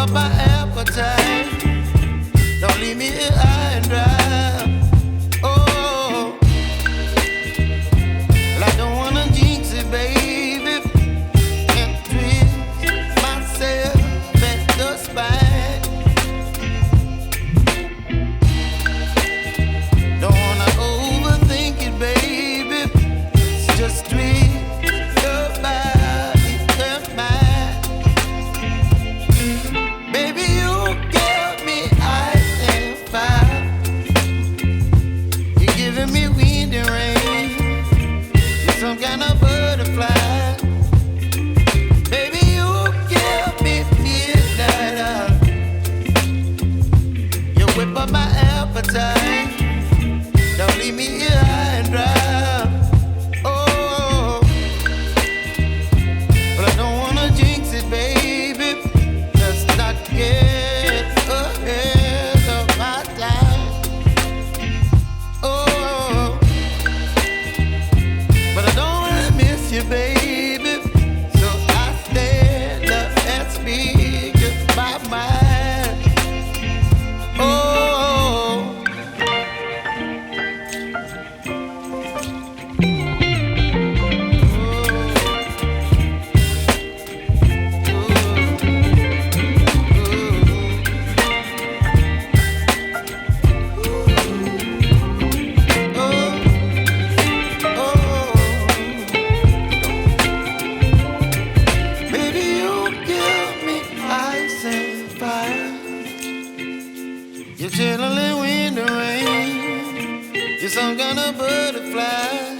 up my appetite. Don't leave me here high and dry. Oh, well, I don't wanna jinx it, baby, and twist myself at the spine. Don't wanna overthink it, baby. It's just twist your body and mine. Baby, you give me ice and fire. You're giving me wind and rain. You're some kind of butterfly. Baby, you give me midnight oil. You whip up my appetite. Don't leave me here high and dry. Oh, but I don't wanna jinx it, baby. Let's not get ahead of my time. Oh, but I don't wanna miss you, baby. So I stand up and speak my mind. Oh. Baby, you give me ice and fire. You're chilling wind and rain. You're some kind of butterfly.